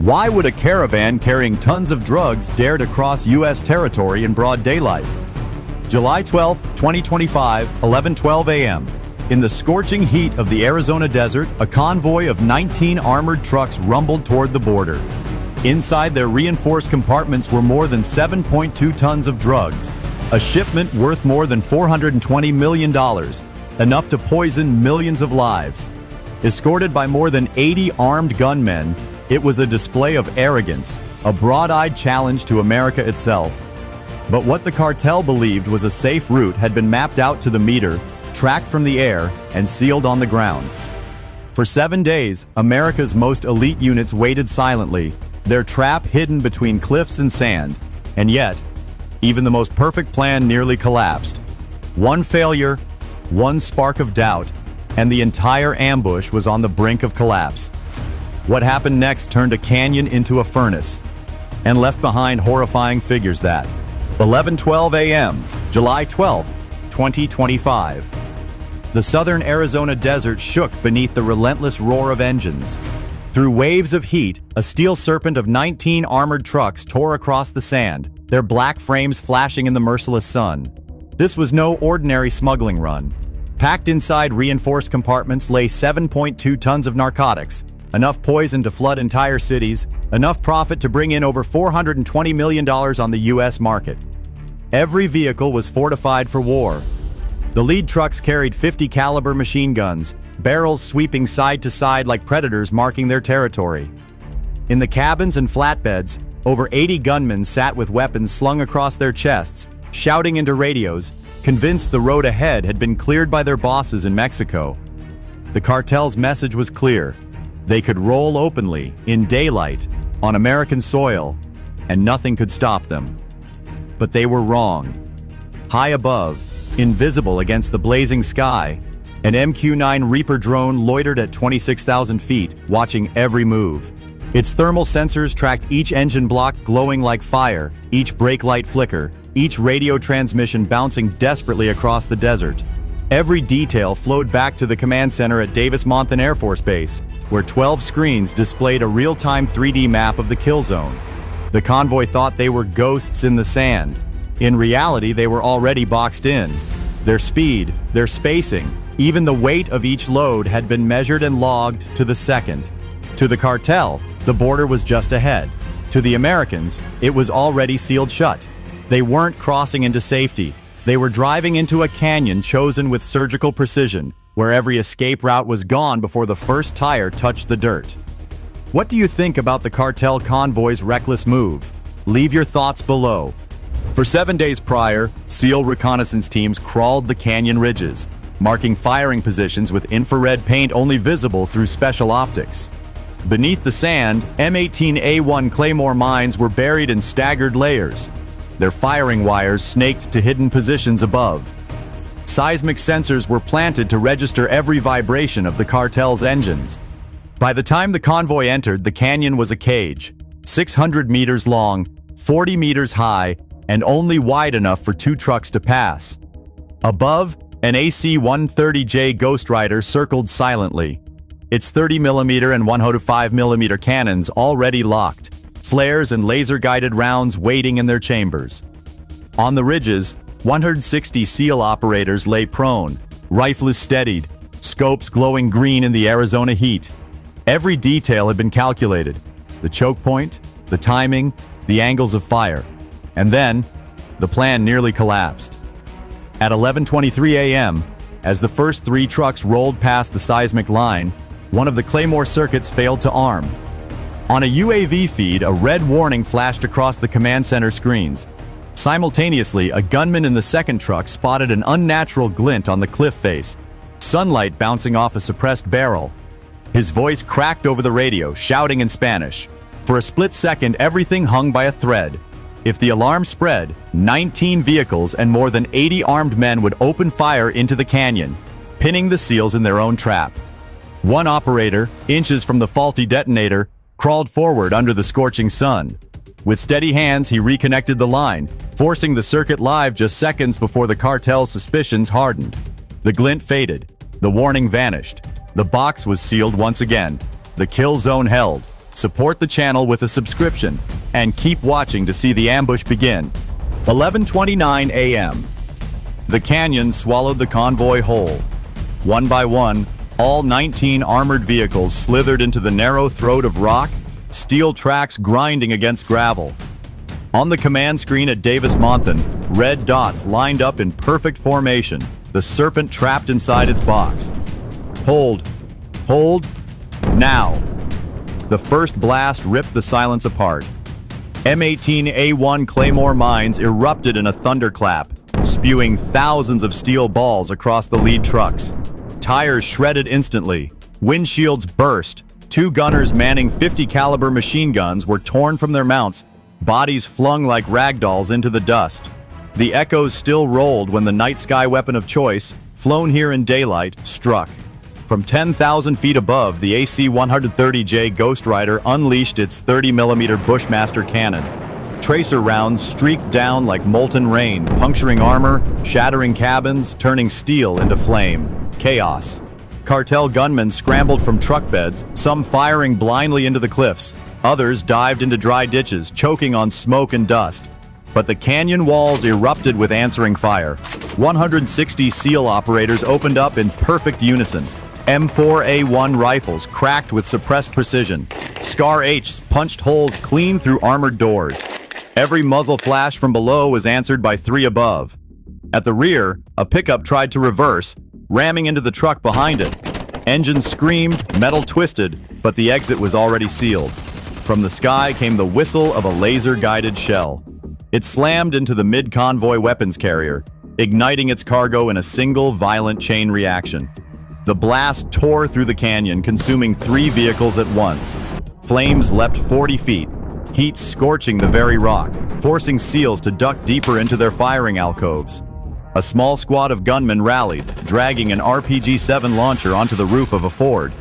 Why would a caravan carrying tons of drugs dare to cross U.S. territory in broad daylight? July 12, 2025, 11:12 a.m. In the scorching heat of the Arizona desert, a convoy of 19 armored trucks rumbled toward the border. Inside their reinforced compartments were more than 7.2 tons of drugs, a shipment worth more than $420 million, enough to poison millions of lives. Escorted by more than 80 armed gunmen, it was a display of arrogance, a broad-eyed challenge to America itself. But what the cartel believed was a safe route had been mapped out to the meter, tracked from the air, and sealed on the ground. For 7 days, America's most elite units waited silently, their trap hidden between cliffs and sand. And yet, even the most perfect plan nearly collapsed. One failure, one spark of doubt, and the entire ambush was on the brink of collapse. What happened next turned a canyon into a furnace, and left behind horrifying figures that 11:12 a.m., July 12, 2025. The southern Arizona desert shook beneath the relentless roar of engines. Through waves of heat, a steel serpent of 19 armored trucks tore across the sand, their black frames flashing in the merciless sun. This was no ordinary smuggling run. Packed inside reinforced compartments lay 7.2 tons of narcotics, enough poison to flood entire cities, enough profit to bring in over $420 million on the U.S. market. Every vehicle was fortified for war. The lead trucks carried 50 caliber machine guns, barrels sweeping side to side like predators marking their territory. In the cabins and flatbeds, over 80 gunmen sat with weapons slung across their chests, shouting into radios, convinced the road ahead had been cleared by their bosses in Mexico. The cartel's message was clear. They could roll openly, in daylight, on American soil, and nothing could stop them. But they were wrong. High above, invisible against the blazing sky, an MQ-9 Reaper drone loitered at 26,000 feet, watching every move. Its thermal sensors tracked each engine block glowing like fire, each brake light flicker, each radio transmission bouncing desperately across the desert. Every detail flowed back to the command center at Davis-Monthan Air Force Base, where 12 screens displayed a real-time 3D map of the kill zone. The convoy thought they were ghosts in the sand. In reality, they were already boxed in. Their speed, their spacing, even the weight of each load had been measured and logged to the second. To the cartel, the border was just ahead. To the Americans, it was already sealed shut. They weren't crossing into safety. They were driving into a canyon chosen with surgical precision, where every escape route was gone before the first tire touched the dirt. What do you think about the cartel convoy's reckless move? Leave your thoughts below. For 7 days prior, SEAL reconnaissance teams crawled the canyon ridges, marking firing positions with infrared paint only visible through special optics. Beneath the sand, M18A1 Claymore mines were buried in staggered layers, their firing wires snaked to hidden positions above. Seismic sensors were planted to register every vibration of the cartel's engines. By the time the convoy entered, the canyon was a cage, 600 meters long, 40 meters high, and only wide enough for 2 trucks to pass. Above, an AC-130J Ghost Rider circled silently, its 30mm and 105mm cannons already locked, flares and laser-guided rounds waiting in their chambers. On the ridges, 160 SEAL operators lay prone, rifles steadied, scopes glowing green in the Arizona heat. Every detail had been calculated: the choke point, the timing, the angles of fire. And then, the plan nearly collapsed. At 11:23 a.m., as the first 3 trucks rolled past the seismic line, one of the Claymore circuits failed to arm. On a UAV feed, a red warning flashed across the command center screens. Simultaneously, a gunman in the second truck spotted an unnatural glint on the cliff face, sunlight bouncing off a suppressed barrel. His voice cracked over the radio, shouting in Spanish. For a split second, everything hung by a thread. If the alarm spread, 19 vehicles and more than 80 armed men would open fire into the canyon, pinning the SEALs in their own trap. One operator, inches from the faulty detonator, crawled forward under the scorching sun. With steady hands, he reconnected the line, forcing the circuit live just seconds before the cartel's suspicions hardened. The glint faded. The warning vanished. The box was sealed once again. The kill zone held. Support the channel with a subscription, and keep watching to see the ambush begin. 11:29 a.m. The canyon swallowed the convoy whole. One by one, all 19 armored vehicles slithered into the narrow throat of rock, steel tracks grinding against gravel. On the command screen at Davis-Monthan, red dots lined up in perfect formation, the serpent trapped inside its box. Hold. Hold. Now. The first blast ripped the silence apart. M18A1 Claymore mines erupted in a thunderclap, spewing thousands of steel balls across the lead trucks. Tires shredded instantly. Windshields burst. Two gunners manning 50 caliber machine guns were torn from their mounts, bodies flung like ragdolls into the dust. The echoes still rolled when the night sky weapon of choice, flown here in daylight, struck. From 10,000 feet above, the AC-130J Ghost Rider unleashed its 30mm Bushmaster cannon. Tracer rounds streaked down like molten rain, puncturing armor, shattering cabins, turning steel into flame. Chaos. Cartel gunmen scrambled from truck beds, some firing blindly into the cliffs. Others dived into dry ditches, choking on smoke and dust. But the canyon walls erupted with answering fire. 160 SEAL operators opened up in perfect unison. M4A1 rifles cracked with suppressed precision. Scar H's punched holes clean through armored doors. Every muzzle flash from below was answered by three above. At the rear, a pickup tried to reverse, ramming into the truck behind it. Engines screamed, metal twisted, but the exit was already sealed. From the sky came the whistle of a laser-guided shell. It slammed into the mid-convoy weapons carrier, igniting its cargo in a single violent chain reaction. The blast tore through the canyon, consuming 3 vehicles at once. Flames leapt 40 feet, heat scorching the very rock, forcing SEALs to duck deeper into their firing alcoves. A small squad of gunmen rallied, dragging an RPG-7 launcher onto the roof of a Ford.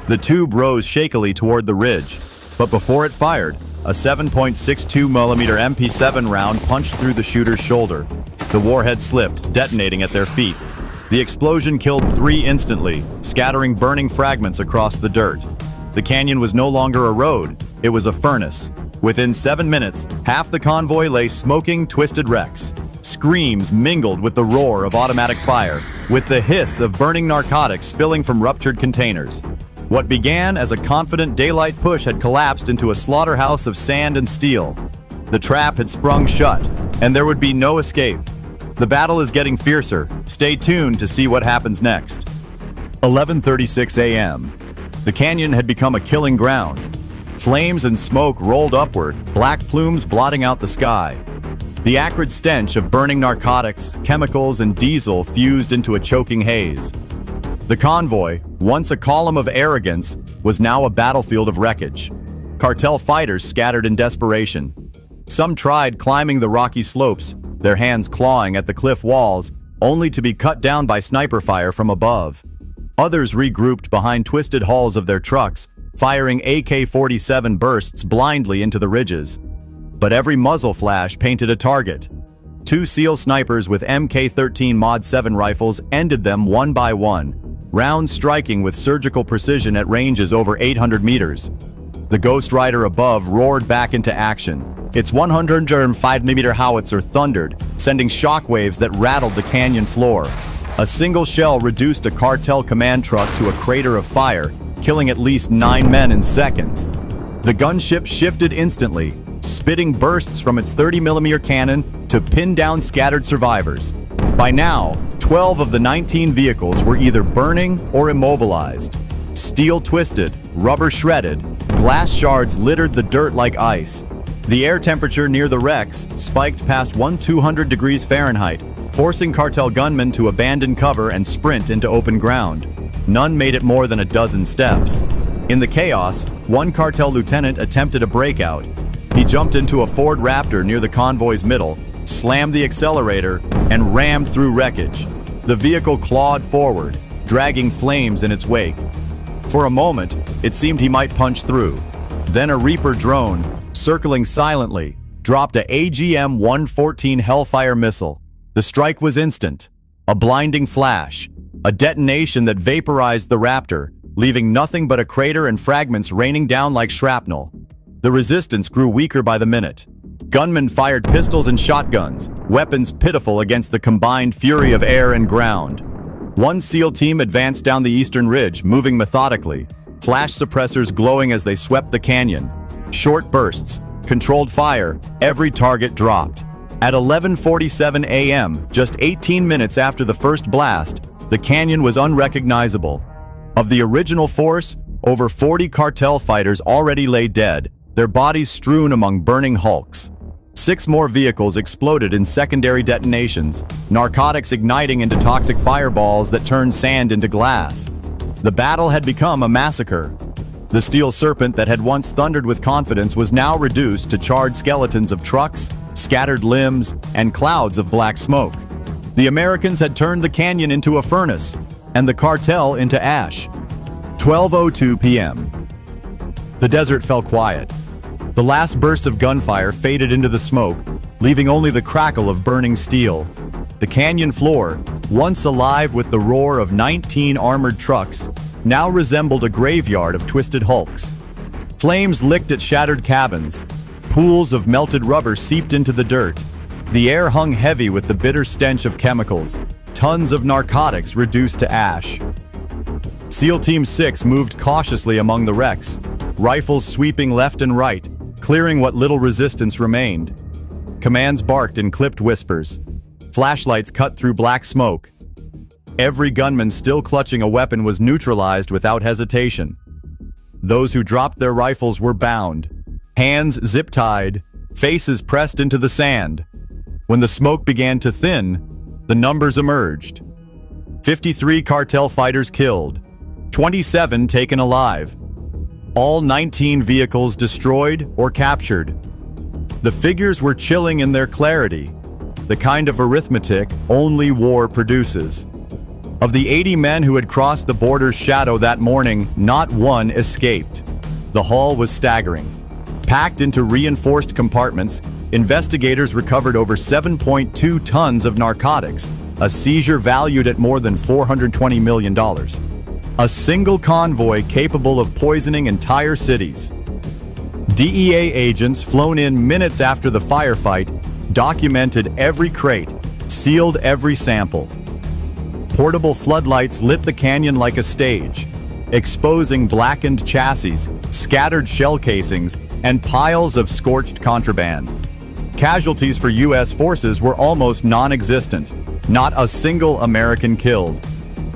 The tube rose shakily toward the ridge, but before it fired, a 7.62mm MP7 round punched through the shooter's shoulder. The warhead slipped, detonating at their feet. The explosion killed 3 instantly, scattering burning fragments across the dirt. The canyon was no longer a road, it was a furnace. Within 7 minutes, half the convoy lay smoking, twisted wrecks. Screams mingled with the roar of automatic fire, with the hiss of burning narcotics spilling from ruptured containers. What began as a confident daylight push had collapsed into a slaughterhouse of sand and steel. The trap had sprung shut, and there would be no escape. The battle is getting fiercer. Stay tuned to see what happens next. 11:36 a.m. The canyon had become a killing ground. Flames and smoke rolled upward, black plumes blotting out the sky. The acrid stench of burning narcotics, chemicals, and diesel fused into a choking haze. The convoy, once a column of arrogance, was now a battlefield of wreckage. Cartel fighters scattered in desperation. Some tried climbing the rocky slopes, their hands clawing at the cliff walls, only to be cut down by sniper fire from above. Others regrouped behind twisted hulls of their trucks, firing AK-47 bursts blindly into the ridges. But every muzzle flash painted a target. 2 SEAL snipers with MK-13 Mod 7 rifles ended them one by one, rounds striking with surgical precision at ranges over 800 meters. The Ghost Rider above roared back into action. Its 105mm howitzer thundered, sending shockwaves that rattled the canyon floor. A single shell reduced a cartel command truck to a crater of fire, killing at least 9 men in seconds. The gunship shifted instantly, spitting bursts from its 30mm cannon to pin down scattered survivors. By now, 12 of the 19 vehicles were either burning or immobilized. Steel twisted, rubber shredded, glass shards littered the dirt like ice. The air temperature near the wrecks spiked past 1200 degrees Fahrenheit, forcing cartel gunmen to abandon cover and sprint into open ground. None made it more than a dozen steps. In the chaos, one cartel lieutenant attempted a breakout. He jumped into a Ford Raptor near the convoy's middle, slammed the accelerator, and rammed through wreckage. The vehicle clawed forward, dragging flames in its wake. For a moment, it seemed he might punch through. Then a Reaper drone, circling silently, dropped a AGM-114 Hellfire missile. The strike was instant. A blinding flash, a detonation that vaporized the Raptor, leaving nothing but a crater and fragments raining down like shrapnel. The resistance grew weaker by the minute. Gunmen fired pistols and shotguns, weapons pitiful against the combined fury of air and ground. One SEAL team advanced down the eastern ridge, moving methodically, flash suppressors glowing as they swept the canyon. Short bursts, controlled fire, every target dropped. At 11:47 a.m., just 18 minutes after the first blast, the canyon was unrecognizable. Of the original force, over 40 cartel fighters already lay dead, their bodies strewn among burning hulks. 6 more vehicles exploded in secondary detonations, narcotics igniting into toxic fireballs that turned sand into glass. The battle had become a massacre. The steel serpent that had once thundered with confidence was now reduced to charred skeletons of trucks, scattered limbs, and clouds of black smoke. The Americans had turned the canyon into a furnace, and the cartel into ash. 12:02 p.m. The desert fell quiet. The last burst of gunfire faded into the smoke, leaving only the crackle of burning steel. The canyon floor, once alive with the roar of 19 armored trucks, now resembled a graveyard of twisted hulks. Flames licked at shattered cabins. Pools of melted rubber seeped into the dirt. The air hung heavy with the bitter stench of chemicals, tons of narcotics reduced to ash. SEAL Team 6 moved cautiously among the wrecks, rifles sweeping left and right, clearing what little resistance remained. Commands barked in clipped whispers. Flashlights cut through black smoke. Every gunman still clutching a weapon was neutralized without hesitation. Those who dropped their rifles were bound, hands zip-tied, faces pressed into the sand. When the smoke began to thin, the numbers emerged. 53 cartel fighters killed, 27 taken alive. All 19 vehicles destroyed or captured. The figures were chilling in their clarity, the kind of arithmetic only war produces. Of the 80 men who had crossed the border's shadow that morning, not one escaped. The haul was staggering. Packed into reinforced compartments, investigators recovered over 7.2 tons of narcotics, a seizure valued at more than $420 million. A single convoy capable of poisoning entire cities. DEA agents flown in minutes after the firefight documented every crate, sealed every sample. Portable floodlights lit the canyon like a stage, exposing blackened chassis, scattered shell casings, and piles of scorched contraband. Casualties for U.S. forces were almost non-existent, not a single American killed.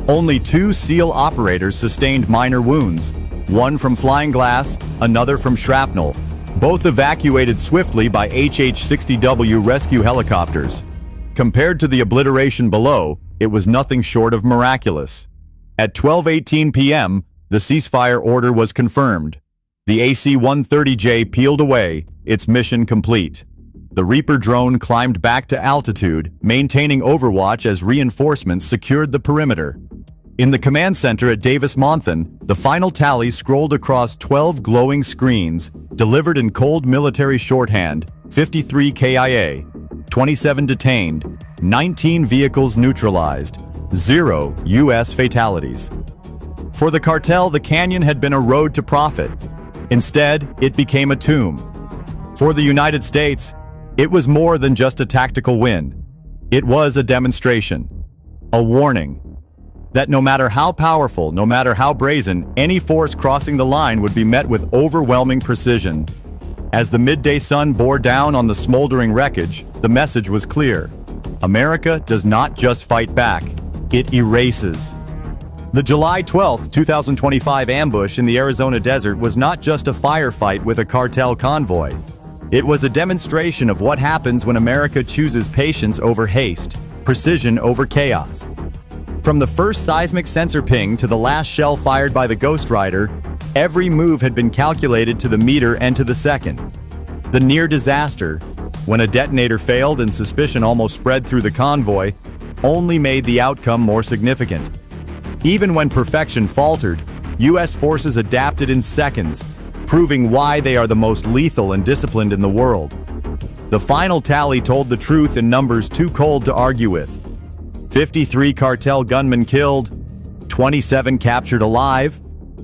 Only 2 SEAL operators sustained minor wounds, one from flying glass, another from shrapnel, both evacuated swiftly by HH-60W rescue helicopters. Compared to the obliteration below, it was nothing short of miraculous. At 12:18 p.m., the ceasefire order was confirmed. The AC-130J peeled away, its mission complete. The Reaper drone climbed back to altitude, maintaining overwatch as reinforcements secured the perimeter. In the command center at Davis-Monthan, the final tally scrolled across 12 glowing screens, delivered in cold military shorthand: 53 KIA, 27 detained, 19 vehicles neutralized, 0 U.S. fatalities. For the cartel, the canyon had been a road to profit. Instead, it became a tomb. For the United States, it was more than just a tactical win. It was a demonstration, a warning, that no matter how powerful, no matter how brazen, any force crossing the line would be met with overwhelming precision. As the midday sun bore down on the smoldering wreckage, the message was clear. America does not just fight back, it erases. The July 12, 2025 ambush in the Arizona desert was not just a firefight with a cartel convoy. It was a demonstration of what happens when America chooses patience over haste, precision over chaos. From the first seismic sensor ping to the last shell fired by the Ghost Rider, every move had been calculated to the meter and to the second. The near disaster, when a detonator failed and suspicion almost spread through the convoy, only made the outcome more significant. Even when perfection faltered, U.S. forces adapted in seconds, proving why they are the most lethal and disciplined in the world. The final tally told the truth in numbers too cold to argue with. 53 cartel gunmen killed, 27 captured alive,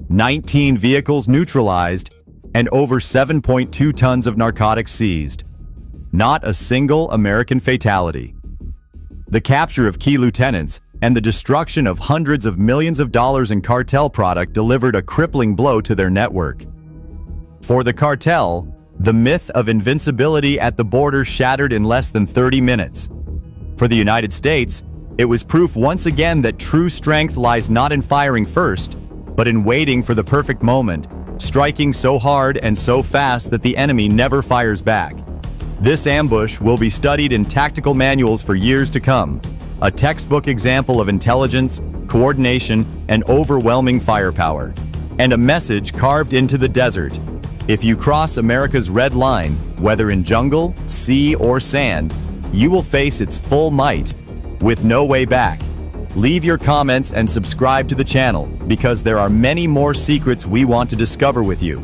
19 vehicles neutralized, and over 7.2 tons of narcotics seized. Not a single American fatality. The capture of key lieutenants and the destruction of hundreds of millions of dollars in cartel product delivered a crippling blow to their network. For the cartel, the myth of invincibility at the border shattered in less than 30 minutes. For the United States, it was proof once again that true strength lies not in firing first, but in waiting for the perfect moment, striking so hard and so fast that the enemy never fires back. This ambush will be studied in tactical manuals for years to come, a textbook example of intelligence, coordination, and overwhelming firepower, and a message carved into the desert. If you cross America's red line, whether in jungle, sea, or sand, you will face its full might, with no way back. Leave your comments and subscribe to the channel, because there are many more secrets we want to discover with you.